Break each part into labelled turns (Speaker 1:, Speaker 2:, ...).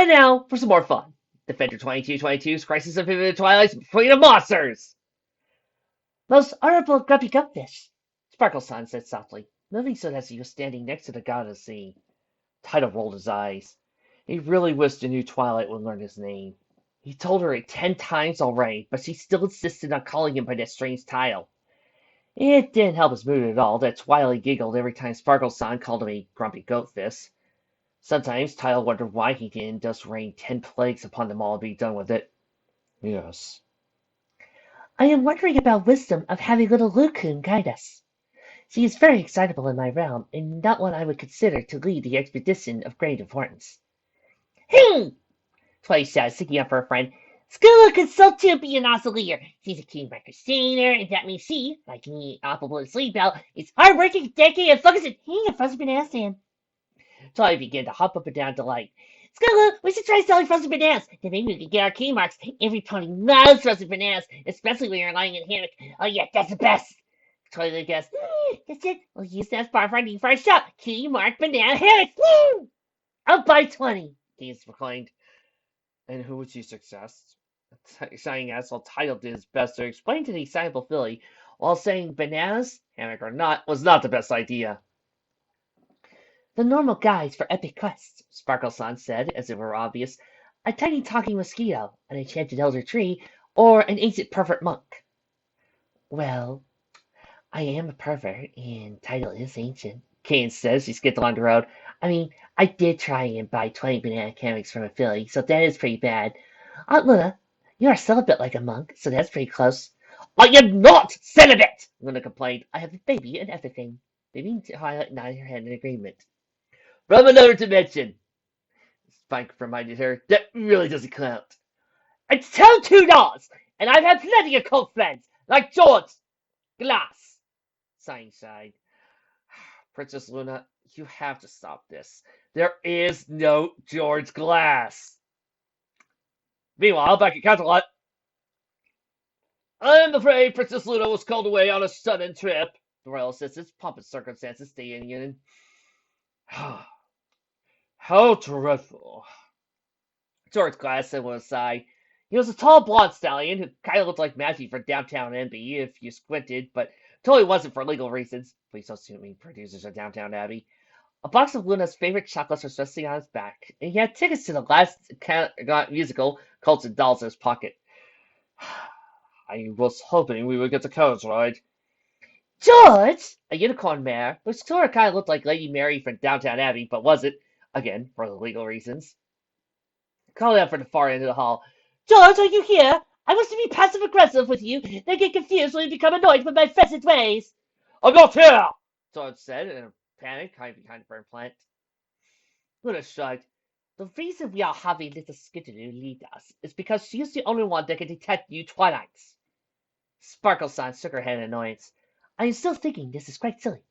Speaker 1: And now for some more fun. Defender 2222's Crisis of Infinite Twilights Between the Monsters! Most honorable grumpy goatfish, Sparkle-san said softly, moving so that he was standing next to the god of the sea. Tidal rolled his eyes. He really wished the new Twilight would learn his name. He told her it 10 times already, but she still insisted on calling him by that strange title. It didn't help his mood at all that Twilight giggled every time Sparkle-san called him a grumpy goatfish. Sometimes Tile wondered why he didn't just rain 10 plagues upon them all and be done with it. Yes. I am wondering about wisdom of having little Lukun guide us. She is very excitable in my realm, and not one I would consider to lead the expedition of great importance. Hey! Twilight shouted, sticking up for her friend. Skula could so too be an oscillator. She's a keen microsaner, and that means she, like me, operable and sleep out, is hardworking, dedicated, and focused, and hanging a frozen banana stand. Twilight began to hop up and down delight. Skula, we should try selling frozen bananas. Then maybe we could get our key marks. Every pony loves frozen bananas, especially when you're lying in a hammock. Oh yeah, that's the best. Twilight guessed. That's it. We'll use that as part of our need for our shop. Key mark banana hammocks. Woo! I'll buy 20. Gaines proclaimed. And who would you suggest? Exciting asshole Tidal did his best to explain to the excitable filly, while saying bananas, hammock or not, was not the best idea. The normal guides for epic quests, Sparkle-san said, as it were obvious. A tiny talking mosquito, an enchanted elder tree, or an ancient pervert monk. Well, I am a pervert, and Tidal is ancient, Kane says. He skipped along the road. I mean, I did try and buy 20 banana hammocks from a filly, so that is pretty bad. Aunt Luna, you are still a bit like a monk, so that's pretty close. I am not celibate, Luna complained. I have a baby and everything. Baby and Twilight nodded her head in agreement. From another dimension, Spike reminded her. That really doesn't count. It's tell 2 dollars, and I've had plenty of cult friends, like George Glass. Sighing sighed. Princess Luna, you have to stop this. There is no George Glass. Meanwhile, back at Canterlot, I'm afraid Princess Luna was called away on a sudden trip. The royal assistants, pomp and circumstances, staying in. How dreadful. George Glass said with a sigh. He was a tall blonde stallion who kind of looked like Matthew from Downtown Abbey if you squinted, but totally wasn't for legal reasons. Please don't sue me, producers of Downtown Abbey. A box of Luna's favorite chocolates was resting on his back, and he had tickets to the last musical, Cults and Dolls, in his pocket. I was hoping we would get the carriage ride. George! A unicorn mare, which sort of kind of looked like Lady Mary from Downtown Abbey, but wasn't, again, for legal reasons, called out from the far end of the hall. George, are you here? I wish to be passive-aggressive with you, then get confused when you become annoyed with my pheasant ways. I'm not here, George said in a panic, hiding behind the burn plant. Luna shrugged. The reason we are having little Skitteroo lead us is because she is the only one that can detect new Twilights. Sparkle-san shook her head in annoyance. I am still thinking this is quite silly.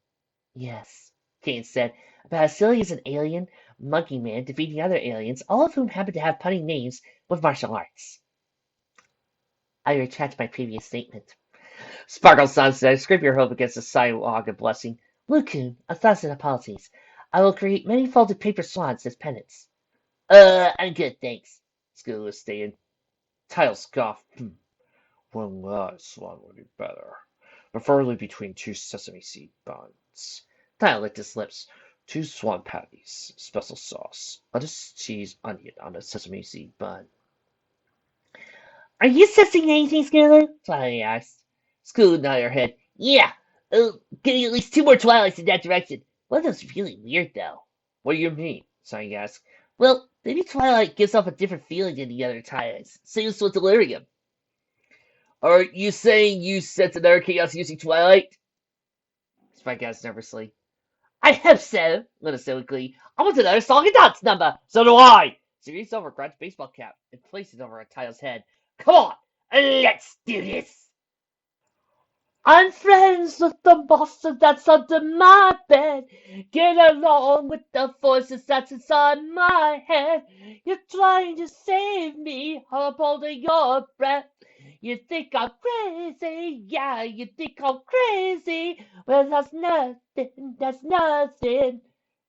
Speaker 1: Yes, Kane said, about as silly as an alien monkey man defeating other aliens, all of whom happen to have punny names with martial arts. I retract my previous statement. Sparkle-san said, scrape your hope against the sidewalk of blessing. Lukun, 1,000 apologies. I will create many folded paper swans as penance. I'm good, thanks. Skula was stated. Tidal scoffed. One large swan would be better. Preferably between 2 sesame seed buns. Tidal licked his lips. 2 swan patties, special sauce, lettuce, cheese, onion on a sesame seed bun. Are you testing anything, Skula? Twilight asked. Skula nodded her head. Yeah, getting at least 2 more Twilights in that direction. One of them's really weird, though. What do you mean? Sighing asked. Well, maybe Twilight gives off a different feeling than the other Twilights. Same as with delirium. Are you saying you sense another chaos using Twilight? Spike asked nervously. I hope so, Luna said with glee. I want another song and dance number. So do I. She reached over, grabbed a baseball cap, and placed it over Tidal's head. Come on, let's do this. I'm friends with the monster that's under my bed. Get along with the voices that's inside my head. You're trying to save me, I'm holding your breath. You think I'm crazy, yeah, you think I'm crazy. Well, that's nothing, that's nothing.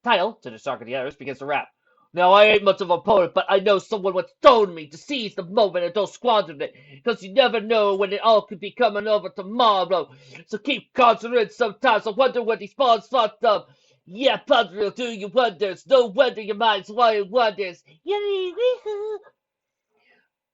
Speaker 1: Tidal, to the shock of the others, begins to rap. Now, I ain't much of a poet, but I know someone once told me to seize the moment and don't squander it, because you never know when it all could be coming over tomorrow. So keep considering sometimes. I wonder what these balls thought of. Yeah, Padre will do you wonders. No wonder your mind's why it wonders.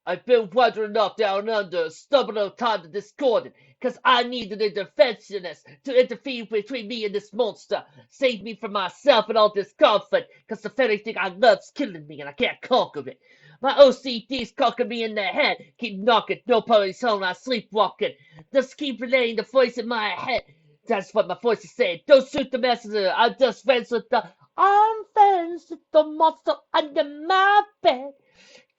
Speaker 1: I've been wandering off down under, stumbling on time to discordant, cause I needed an interventionist to interfere between me and this monster, save me from myself and all this conflict, cause the very thing I love's killing me and I can't conquer it. My OCD's conquer me in the head, keep knocking, no police home, I'm sleepwalking, just keep relaying the voice in my head. That's what my voice is saying. Don't shoot the messenger, I'm just friends with the monster under my bed.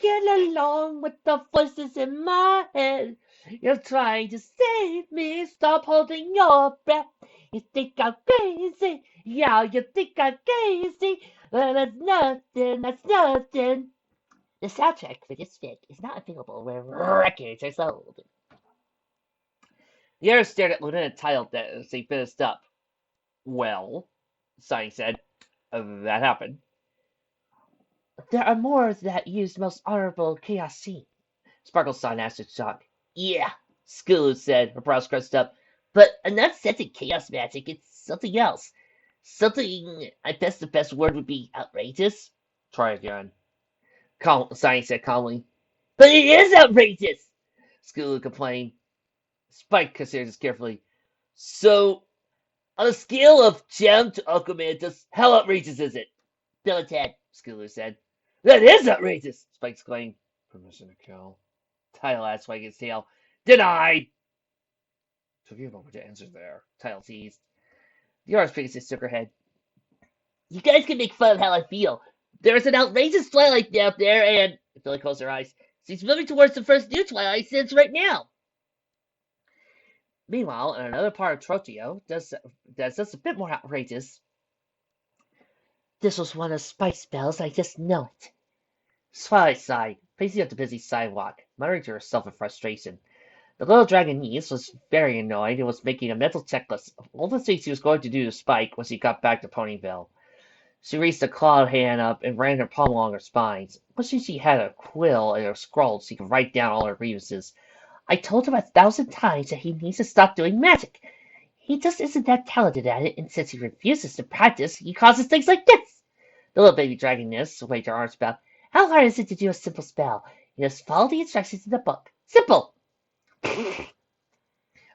Speaker 1: Get along with the voices in my head. You're trying to save me. Stop holding your breath. You think I'm crazy. Yeah, you think I'm crazy. But that's nothing. That's nothing. The soundtrack for this fic is not available where records are sold. The others stared at Lieutenant Tile as he finished up. Well, Sonny said, that happened. There are more that use the most honorable chaos scene. Sparkle's son asked in shock. Yeah, Skulu said, her brows scrunched up. But I'm not sensing chaos magic, it's something else. Something, I guess the best word would be outrageous. Try again. Sonny said calmly. But it is outrageous! Skulu complained. Spike considered this carefully. So, on a scale of gem to Aquaman, just how outrageous is it? Bill and Ted, Skulu said. That is outrageous! Spike exclaimed. Permission to kill. Tile asked, wagging his tail. Denied! Took you a moment to answer there, Tile teased. The artist princess shook her head. You guys can make fun of how I feel. There's an outrageous Twilight out there, and Billy closed her eyes. She's moving towards the first new Twilight since right now. Meanwhile, in another part of Trotio, that's just a bit more outrageous. This was one of Spike's spells, I just know it. Twilight sighed, pacing up the busy sidewalk, muttering to herself in frustration. The little dragonese was very annoyed and was making a mental checklist of all the things she was going to do to Spike when she got back to Ponyville. She reached a clawed hand up and ran her palm along her spines, wishing she had a quill and a scroll so she could write down all her grievances. I told him 1,000 times that he needs to stop doing magic. He just isn't that talented at it, and since he refuses to practice, he causes things like this. The little baby dragoness waved her arms about. How hard is it to do a simple spell? You just follow the instructions in the book. Simple!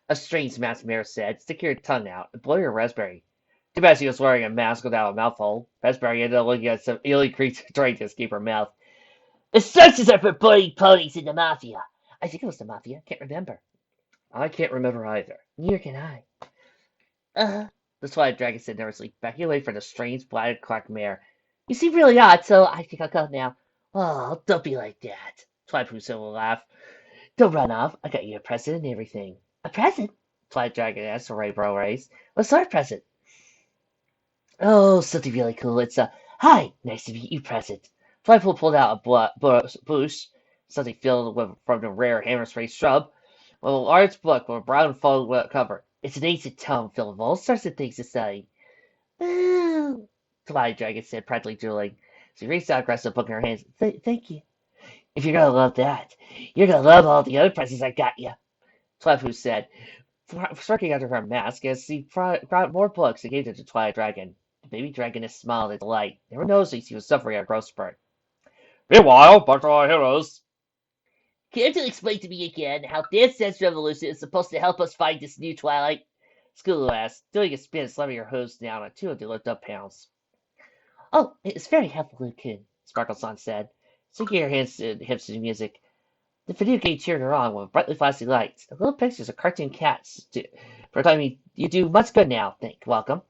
Speaker 1: A strange masked mare said, sticking her tongue out and blowing her raspberry. Too bad she was wearing a mask without a mouthful. Raspberry ended up looking at some alien creature trying to escape her mouth. Instructions are for putting ponies in the mafia. I think it was the mafia. Can't remember. I can't remember either. Neither can I. The Twilight Dragon said nervously, backing away from the strange black clock mare. You seem really odd, so I think I'll go now. Oh, don't be like that. Twilight Pooh said with a laugh. Don't run off. I got you a present and everything. A present? Twilight Dragon asked, her eyebrow raised. What sort of present? Oh, something really cool. It's a hi, nice to meet you present. Twilight Pooh pulled out a bush, something filled from the rare hammer spray shrub, with a large book with a brown folded cover. It's an ancient tome filled with all sorts of things to study. Ooh, Twilight Dragon said, practically drooling. She reached out across the book in her hands. Thank you. If you're gonna love that, you're gonna love all the other presents I got you. Twilight said, smirking under her mask as she brought more books and gave them to Twilight Dragon. The baby dragoness smiled in delight, never noticing she was suffering a growth spurt. Meanwhile, back to our heroes. Can't you explain to me again how Dance Dance Revolution is supposed to help us find this new Twilight? Skulu asked, doing a spin and slamming her hose down on two of the lift-up panels. Oh, it's very helpful, kid, Sparkleson said, sinking her hands to the hips to the music. The video game cheered her on with brightly flashing lights and little pictures of cartoon cats. For a time, you do much good now, welcome.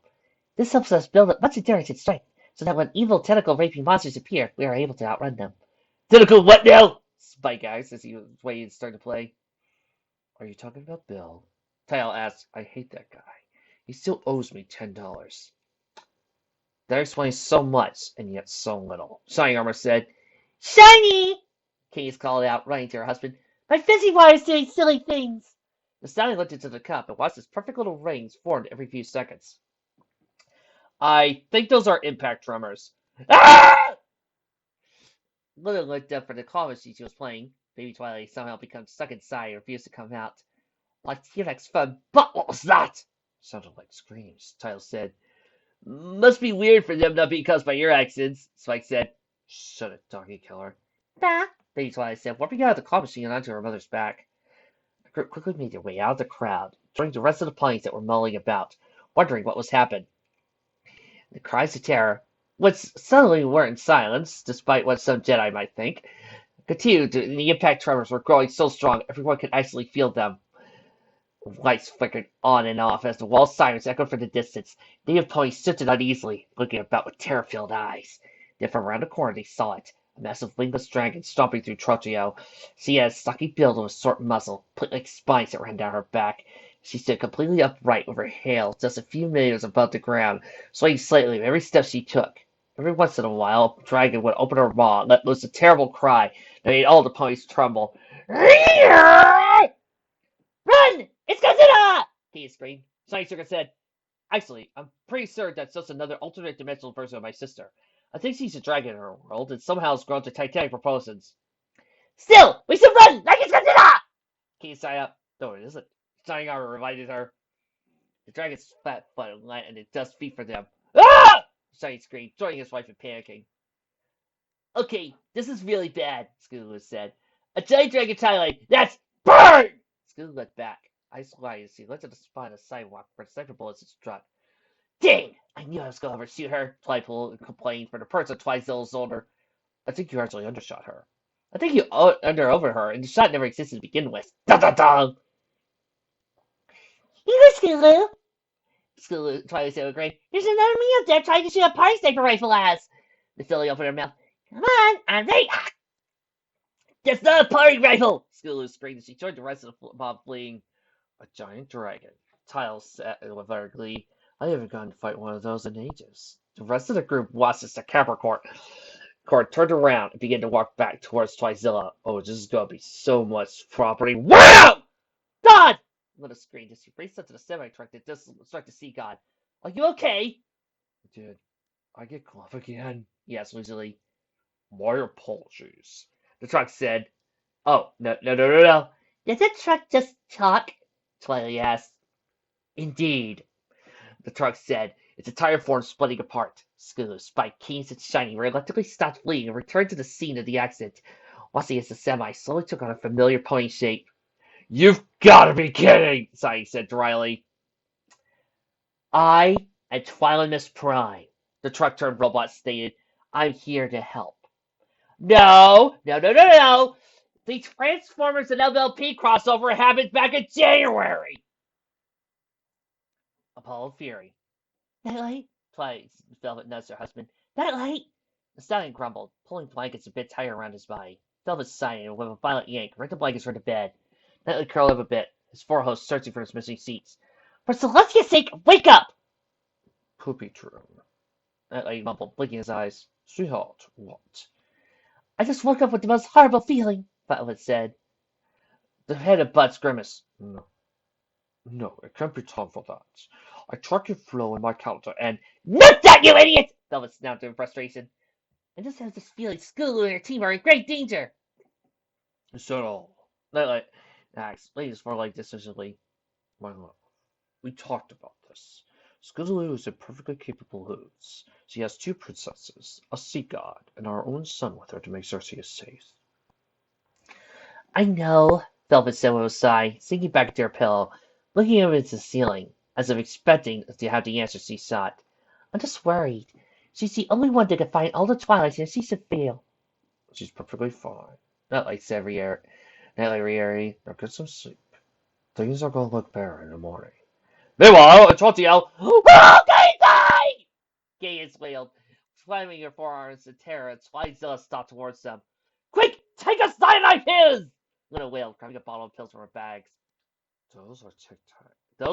Speaker 1: This helps us build up much endurance and strength, so that when evil tentacle-raping monsters appear, we are able to outrun them. Tentacle what now? Spike asked as he was waiting to start to play. Are you talking about Bill? Tile asked. I hate that guy. He still owes me $10. That explains so much, and yet so little. Shiny Armor said. Shiny! Case called out, running to her husband. My fizzy wire's doing silly things. The stallion looked into the cup and watched its perfect little rings formed every few seconds. I think those are impact tremors. Ah! Luna looked up for the claw machine she was playing. Baby Twilight somehow became stuck inside and refused to come out. Like T-Rex fun, but what was that? Sounded like screams, Tyler said. Must be weird for them not being caused by ear accidents, Spike said. Shut it, doggy killer. Bah, Baby Twilight said, warping out of the claw machine and onto her mother's back. The group quickly made their way out of the crowd, joining the rest of the planes that were mulling about, wondering what was happening. The cries of terror, which suddenly weren't silenced, despite what some Jedi might think, continued, and the impact tremors were growing so strong everyone could actually feel them. Lights flickered on and off as the wall sirens echoed from the distance. Native ponies shifted uneasily, looking about with terror-filled eyes. Then from around the corner they saw it, a massive wingless dragon stomping through Trotio. She had a stocky build with a short muzzle, plate-like spines that ran down her back. She stood completely upright with her tail just a few meters above the ground, swaying slightly with every step she took. Every once in a while, the dragon would open her maw and let loose a terrible cry that made all the ponies tremble. Run! It's Godzilla! He screamed. Sonic shook his head. Actually, I'm pretty certain that's just another alternate dimensional version of my sister. I think she's a dragon in her world and somehow has grown to titanic proportions. Still, we should run like it's Godzilla! Key sighed up. No, it isn't. Shining armor reminded her. The dragon's fat foot landed at just feet for them. Ah! Shiny screamed, joining his wife in panicking. Okay, this is really bad, Scootaloo said. A giant dragon Twilight, that's burn! Scootaloo looked back. Eyes wide as he looked at the spot on the sidewalk where the sniper bullets had struck. Dang! I knew I was going to overshoot her, Twilight complained from the perch on Twizilla's shoulder. I think you actually undershot her. I think you under-over her, and the shot never existed to begin with. Da-da-da! You know, Scootaloo, Twilight said with grain. There's another me up there trying to shoot a party sniper rifle at us. The filly opened her mouth. Come on, I'm ready. That's not a party rifle! Scootaloo screamed as she joined the rest of the mob fleeing. A giant dragon. Tiles said with utter glee. I haven't gotten to fight one of those in ages. The rest of the group watched as the Capricorn turned around and began to walk back towards Twizilla. Oh, this is gonna be so much property. Wow! God! Luna screamed as she raced up to the semi-truck that just struck the sea god. Are you okay? Did I get caught again? He asked lazily. My apologies. The truck said. Oh, no. Did the truck just talk? Twilight asked. Indeed, the truck said, its entire form splitting apart. Scootaloo, Spike, Keynes, and Shiny reluctantly stopped fleeing and returned to the scene of the accident, watching as the semi slowly took on a familiar pony shape. You've got to be kidding, Shiny said dryly. I am Twilights Prime, the truck turned robot stated. I'm here to help. No. The Transformers and LLP crossover happened back in January. Apollo Fury. Nightlight? Velvet nudged her husband. Nightlight! The stallion grumbled, pulling blankets a bit tighter around his body. Velvet sighed and with a violent yank, ripped the blankets from the bed. Nightlight curled up a bit, his forehead searching for his missing seats. For Celestia's sake, wake up! Poopy dream. Nightlight mumbled, blinking his eyes. Sweetheart, what? I just woke up with the most horrible feeling, Velvet said. The head of Butts grimaced. No, it can't be time for that. I track your flow in my calendar and— Not that, you idiot! Velvet snapped in frustration. I just have this feeling Scootaloo and her team are in great danger. Is that all? Nightlight asked, laying his foreleg decisively. My love, we talked about this. Scootaloo is a perfectly capable host. She has 2 princesses, a sea god, and our own son with her to make sure she is safe. I know, Velvet said with a sigh, sinking back into her pillow, looking up into the ceiling, as if expecting to have the answer she sought. I'm just worried. She's the only one that can find all the Twilights, and she should fail. She's perfectly fine. Nightlight said reiterating. Now get some sleep. Things are going to look better in the morning. Meanwhile, I told you, oh, die! Gaius wailed, slamming her forearms in terror as Twilight stopped towards them. Quick, take a cyanide pills! Luna wailed, grabbing a bottle of pills from her bags. Those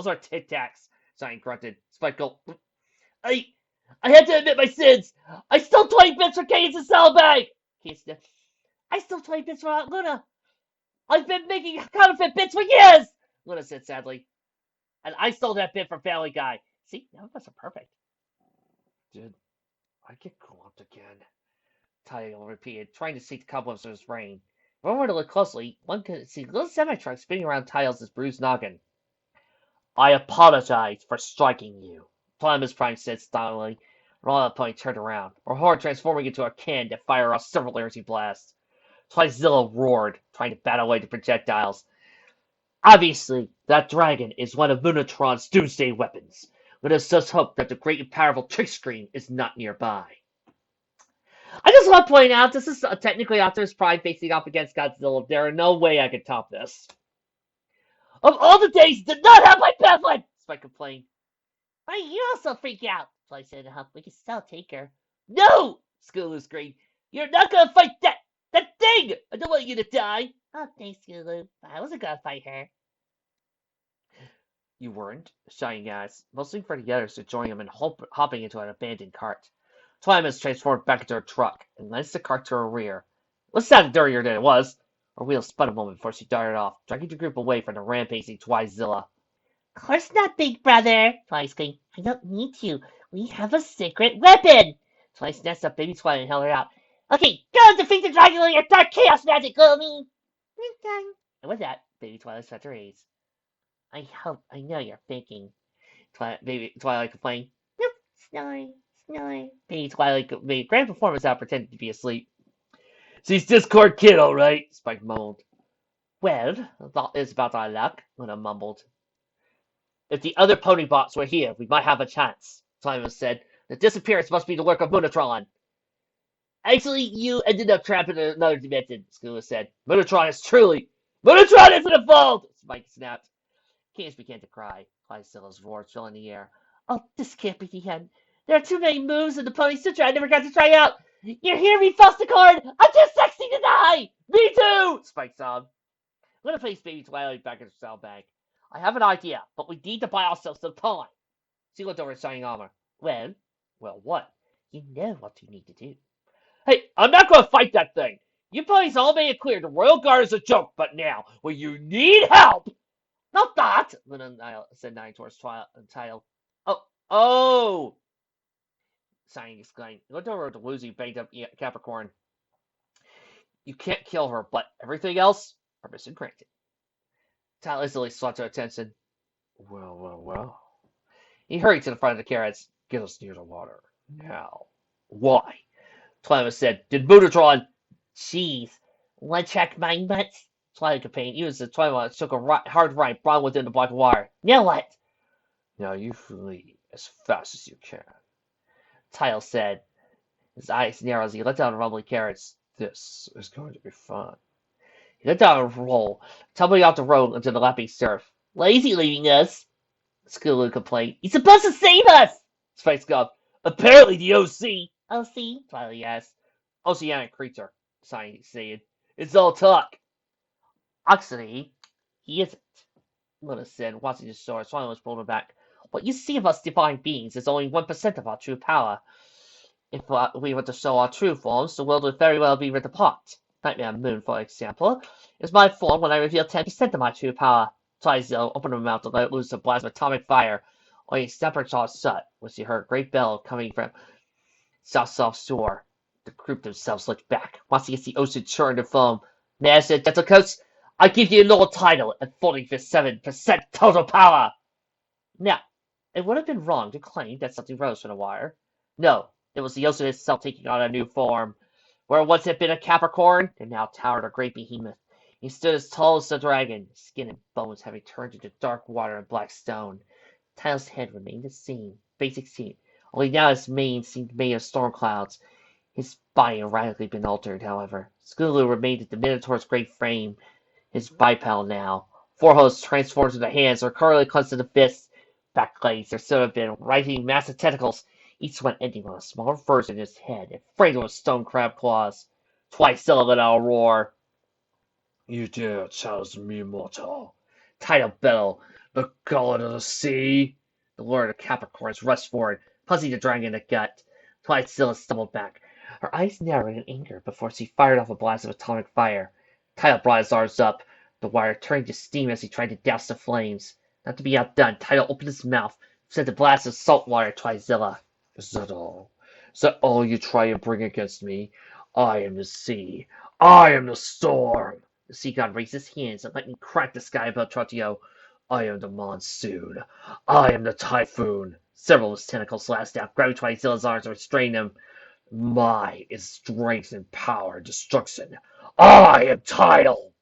Speaker 1: are Tic Tacs, Shine grunted. Spike gulped. I had to admit my sins. I stole 20 bits from Kay's saddlebag. Kay sniffed. I stole 20 bits from Aunt Luna. I've been making counterfeit bits for years, Luna said sadly. And I stole that bit from Family Guy. See, none of us are perfect. Did I get clumped again? Tail repeated, trying to see the cobwebs of his brain. If one were to look closely, one could see little semi-truck spinning around Tails' bruised noggin. I apologize for striking you, Optimus Prime said stolidly. Roll Pony turned around, her horn transforming into a cannon that fired off several energy blasts. Twizzilla roared, trying to bat away the projectiles. Obviously, that dragon is one of Munitron's doomsday weapons. Let us just hope that the great and powerful trick screen is not nearby. I just want to point out, this is technically Optimus Prime facing off against Godzilla. There are no way I could top this. Of all the days, did not have my pamphlet! Spike complained. Why you also freak out? Fly said to Hump. We can still take her. No! Scootaloo screamed. You're not gonna fight that thing! I don't want you to die! Oh, thanks, Scootaloo. I wasn't gonna fight her. You weren't? Shining asked, mostly for the others to join him and hopping into an abandoned cart. Twilights transformed back into a truck and lanced the cart to her rear. It sounded dirtier than it was. Her wheels spun a moment before she darted off, dragging the group away from the rampaging Twizzilla. Of course not, big brother, Twilight screamed. I don't need to. We have a secret weapon! Twilight snatched up baby Twilight and held her out. Okay, go and defeat the dragon with your dark chaos magic, Gloomy! And with that, baby Twilight set her ease. I know you're thinking, baby Twilight complained. Nope, snoring. Baby Twilight made a grand performance out pretending to be asleep. She's Discord kid, all right, Spike mumbled. Well, that is about our luck, Luna mumbled. If the other pony bots were here, we might have a chance, Simon said. The disappearance must be the work of Munitron. Actually, you ended up trapped in another dimension, Scootaloo said. Munitron is the fault! Spike snapped. Candace began to cry. Twizilla's voice filling the air. Oh, this can't be the end. There are too many moves in the Pony Sutra I never got to try out. You hear me, Fusticorn? I'm too sexy to die! Me too! Spike sobbed. I'm gonna place baby Twilight back in her saddlebag. I have an idea, but we need to buy ourselves some time. She looked over at Shining Armor. Well, what? You know what you need to do. Hey, I'm not gonna fight that thing. You ponies all made it clear the Royal Guard is a joke, but now, when you need help... Not that, Luna said, nodding towards Tail. Oh! Shining exclaimed. He looked over at the woozy, banged-up Capricorn. You can't kill her, but everything else, permission granted. Tail instantly sought to attention. Well. He hurried to the front of the carriage. Get us near the water. Now. Why? Twilight said, Did Munitron... Jeez. Wanna check my nuts? Twilight complained. Even as the Twilight took a hard right, brought within the black wire. Now what? Now you flee as fast as you can. Tail said, his eyes narrowed as he let down a rumbling carriage. This is going to be fun. He let down a roll, tumbling off the road into the lapping surf. Lazy leaving us, Scootaloo complained. He's supposed to save us! Spike scoffed. Apparently the OC. OC? Twilight asked. Oceanic creature, Shining said. It's all talk. Actually, he isn't, Luna said, watching the shore. Twilight was pulled back. What you see of us divine beings is only 1% of our true power. If we were to show our true forms, the world would very well be ripped apart. Nightmare Moon, for example, is my form when I reveal 10% of my true power. Twizzilla opened her mouth to let loose a blast of atomic fire, only snapped her jaw shut when she heard a great bell coming from south shore. The group themselves looked back, watching as the ocean churned and foam. Master Dental Coach, I give you a little title at 47% total power. Now, it would have been wrong to claim that something rose from the wire. No, it was the ocean itself taking on a new form. Where once had been a Capricorn, there now towered a great behemoth. He stood as tall as the dragon, skin and bones having turned into dark water and black stone. Tail's head remained the same, basic shape, only now his mane seemed made of storm clouds. His body had radically been altered, however. Scootaloo remained at the Minotaur's great frame, his bipedal now. Forehoofs transformed into hands, or curly clenched into fists. Back legs there should have been writhing massive tentacles, each one ending with a smaller version of his head and framed with stone crab claws. Twizzilla let out a roar. You dare challenge me, mortal? Tidal Bellow, the god of the sea. The Lord of Capricorns rushed forward, punching the dragon in the gut. Twizzilla stumbled back, her eyes narrowed in anger before she fired off a blast of atomic fire. Tidal brought his arms up, the wire turning to steam as he tried to douse the flames. Not to be outdone, Tidal opened his mouth, sent a blast of salt water at Twizzilla. Is that all? Is that all you try and bring against me? I am the sea. I am the storm. The sea god raised his hands and lightning cracked the sky above Trotio. I am the monsoon. I am the typhoon. Several of his tentacles lashed out, grabbing Twizilla's arms and restraining him. Mine is strength and power and destruction. I am Tidal.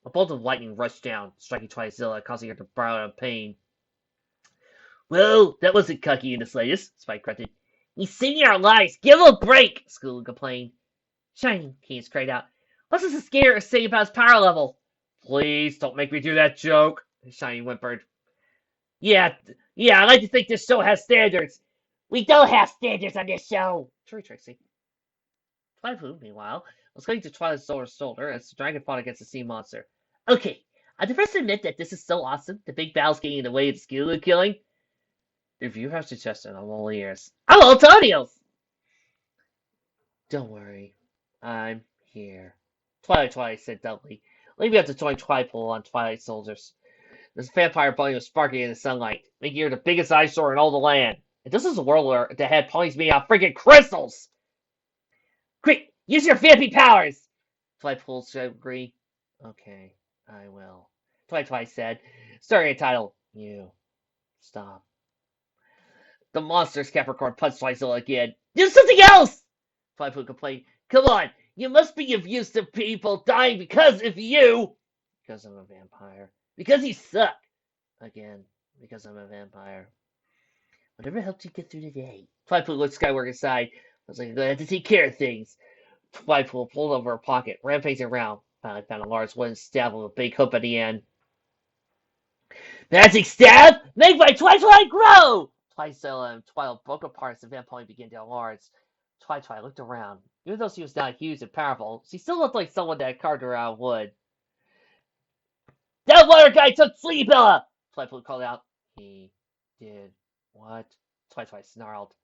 Speaker 1: A bolt of lightning rushed down, striking Twizilla, causing her to burn out of pain. Well, that wasn't cocky in the slightest, Spike grunted. He's saving our lives. Give him a break, School complained. Shining, Keynes cried out. What's this scared say about his power level? Please don't make me do that joke, Shining whimpered. Yeah, I like to think this show has standards. We don't have standards on this show. True, Trixie. Twilight, meanwhile, was going to Twilight's shoulder as the dragon fought against the sea monster. Okay, I'm the first to admit that this is so awesome. The big battle's getting in the way of the skill killing. If you have suggestions, I'm all ears. I'm all Tonios! Don't worry. I'm here. Twilight said doubly. Leave me up to join Twipool on Twilight Soldiers. This vampire bunny was sparkling in the sunlight, making her the biggest eyesore in all the land. And this is a world where the head ponies me out freaking crystals! Quick, use your vampy powers! Twipool said agree. Okay, I will. Twilight said, starting a title. You. Stop. The monster's Capricorn punched Twizilla again. Do something else! Twilight complained. Come on, you must be of use to people dying because of you! Because I'm a vampire. Because you suck! Again, because I'm a vampire. Whatever helped you get through the day? Twilight looked skyward aside. I was like, I'm gonna have to take care of things. Twilight pulled over her pocket, rampaging around. Finally found a large wooden stab with a big hook at the end. Magic stab! Make my Twilight grow! Twizilla and Twilight broke apart as the vampire began to enlarge. Twilight looked around. Even though she was not huge and powerful, she still looked like someone that had carved her out of wood. That water guy took Sleepilla! Twilight called out. He did what? Twilight snarled.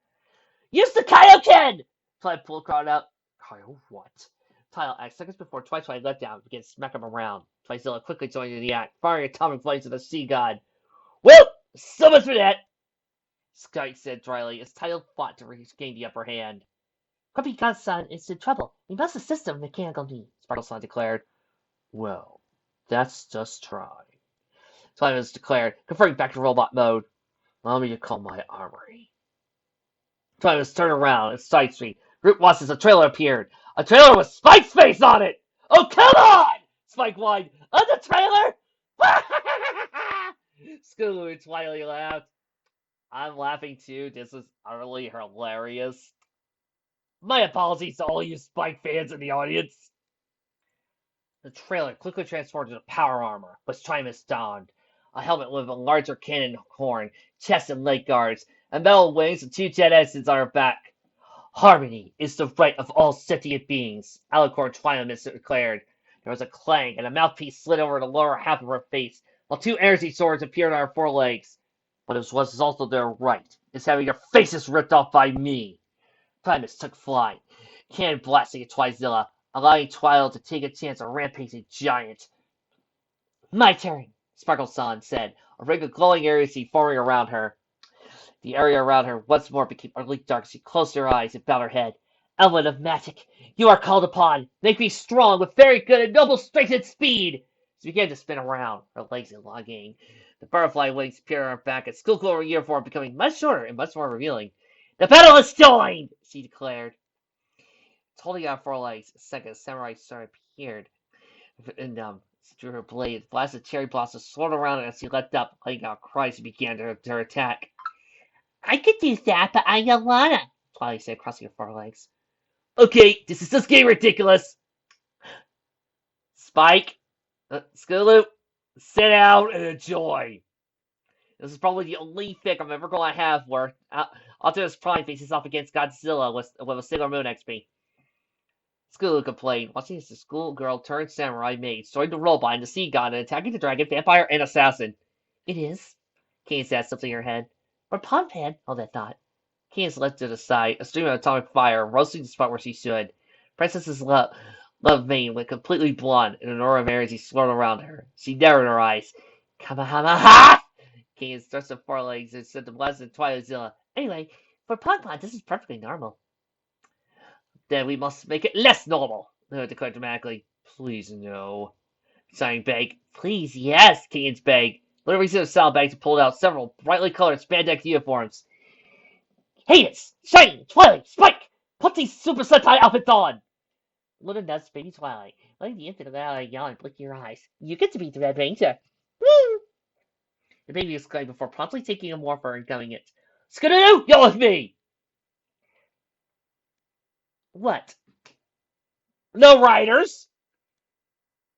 Speaker 1: Use the Kaioken! Twilight called out. Kaio what? Twilight asked seconds before Twilight let down and began to smack him around. Twizilla quickly joined in the act, firing atomic flames at the sea god. Well, so much for that! Sky said dryly as Tidal fought to regain the upper hand. Grumpy Godson is in trouble. We must assist him, Mechanical Me, Sparkleson declared. Well, let's just try. Twilight declared, converting back to robot mode. Allow me to call my armory. Twilight turned around and side street. Groot watched as a trailer appeared. A trailer with Spike's face on it! Oh, come on! Spike whined. On the trailer? Scootaloo and Twilight laughed. I'm laughing too. This is utterly hilarious. My apologies to all you Spike fans in the audience. The trailer quickly transformed into power armor, which Trimus donned. A helmet with a larger cannon horn, chest and leg guards, and metal wings and two jet engines on her back. Harmony is the right of all sentient beings, Alicorn Trimus declared. There was a clang, and a mouthpiece slid over the lower half of her face, while two energy swords appeared on her forelegs. But it was also their right, is having their faces ripped off by me. Primus took flight, cannon blasting at Twizilla, allowing Twilight to take a chance on rampaging giant. My turn, Sparkle-san said, a ring of glowing areas forming around her. The area around her once more became utterly dark. She closed her eyes and bowed her head. Element of magic, you are called upon. Make me strong with very good and noble strength and speed. She began to spin around, her legs elongating. The butterfly wings appeared on her back, and schoolgirl uniform becoming much shorter and much more revealing. The battle is joined, she declared. Holding out four legs, a second samurai sword appeared, and she drew her blade, blasted cherry blossoms, swirled around as she leapt up, letting out cries and began her attack. I could do that, but I don't wanna, Twilight said, crossing her forelegs. Okay, this is just getting ridiculous. Spike, Scootaloo, sit down and enjoy. This is probably the only fic I'm ever going to have where Optimus Prime faces off against Godzilla with a Sailor Moon XP. Scootaloo complained, watching as the schoolgirl turned samurai maid, destroying the robot and the sea god, and attacking the dragon, vampire, and assassin. It is, Kane said, something in her head. Or Pond Pan, all that thought. Kane's lifted aside, a stream of atomic fire, roasting the spot where she stood. Princess's love vein went completely blonde, and an aura of energy swirled around her. She narrowed her eyes. Kamehameha! Kane stretched her forelegs and sent the blast at Twilightzilla. Anyway, for Pond Pond, this is perfectly normal. Then we must make it less normal, declared dramatically. Please, no. Sighing beg. Please, yes, Keaton's beg. Luna reached into the saddle bag to pull out several brightly colored spandex uniforms. Hades! Shane! Twilight! Spike! Put these Super Sentai outfits on! Luna nuzzed baby Twilight, letting the infant allow a yawn and blink your eyes. You get to be the Red Ranger. Woo! The baby exclaimed before promptly taking a morpher and gumming it. Skidoo! Yell with me! What? No riders!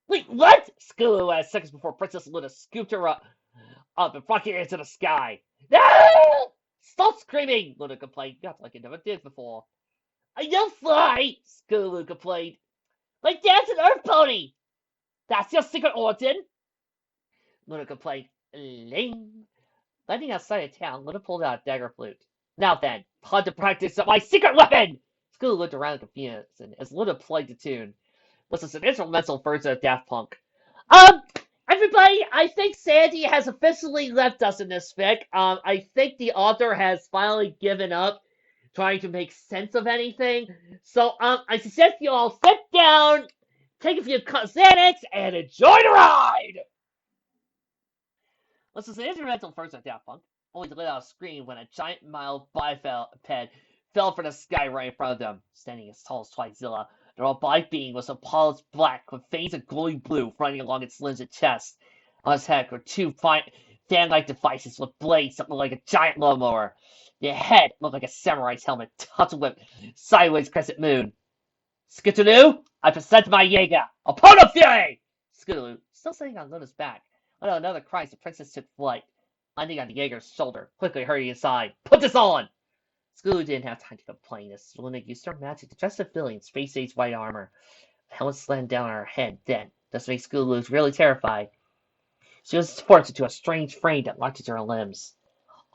Speaker 1: Wait, what? Skidoo asked seconds before Princess Luna scooped her up and flung her into the sky. No! Stop screaming! Luna complained, not like it never did before. I don't fly! Skidoo complained. My dad's an earth pony! That's your secret origin? Luna complained. Ling. Landing outside of town, Luna pulled out a dagger flute. Now then, time to practice my secret weapon! Skidoo looked around confused, and as Luna played the tune, was an instrumental version of Daft Punk. Everybody, I think Sandy has officially left us in this fic. I think the author has finally given up trying to make sense of anything. So, I suggest you all sit down, take a few Xanax, and enjoy the ride! This is an instrumental version of Daft Punk, only to let out a scream when a giant mild biped fell from the sky right in front of them, standing as tall as Twilight's. The robotic being was a polished black with veins of glowing blue running along its limbs and chest. On his head were two fan-like devices with blades that looked like a giant lawnmower. The head looked like a samurai's helmet topped with sideways crescent moon. Skitteroo, I present my Jaeger, Opponent Fury! Skitteroo, still sitting on Luna's back. Without another cry, the princess took flight, landing on the Jaeger's shoulder, quickly hurrying inside. Put this on! Skitteroo didn't have time to complain as Luna used her magic to dress the filly in space-age white armor. The helmet slammed down on her head then, thus made Skitteroo really terrified. She was forced into a strange frame that locked into her limbs.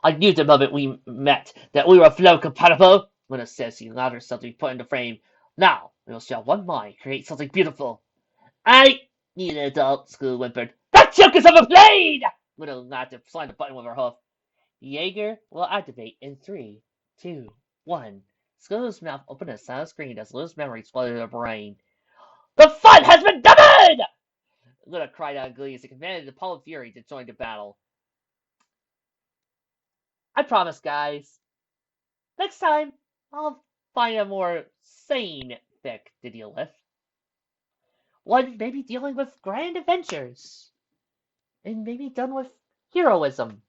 Speaker 1: I knew the moment we met that we were flow compatible, Luna said. She allowed herself to be put in the frame. Now, we will share one mind, create something beautiful. I need an adult, Skitteroo whimpered. That joke is overplayed! Luna laughed and slammed the button with her hoof. Jaeger will activate in 3, 2, 1. Skitteroo's mouth opened a silent screen as Luna's memory flooded her brain. The fun has been doubled! Luna cried out in glee as it commanded the Apollo Fury to join the battle. I promise, guys. Next time, I'll find a more sane fic to deal with. One maybe dealing with grand adventures. And maybe done with heroism.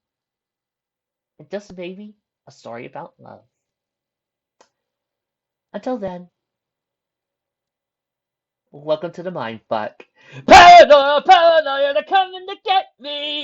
Speaker 1: And just maybe a story about love. Until then, welcome to the Mindfuck. Paranoia, paranoia, they're coming to get me!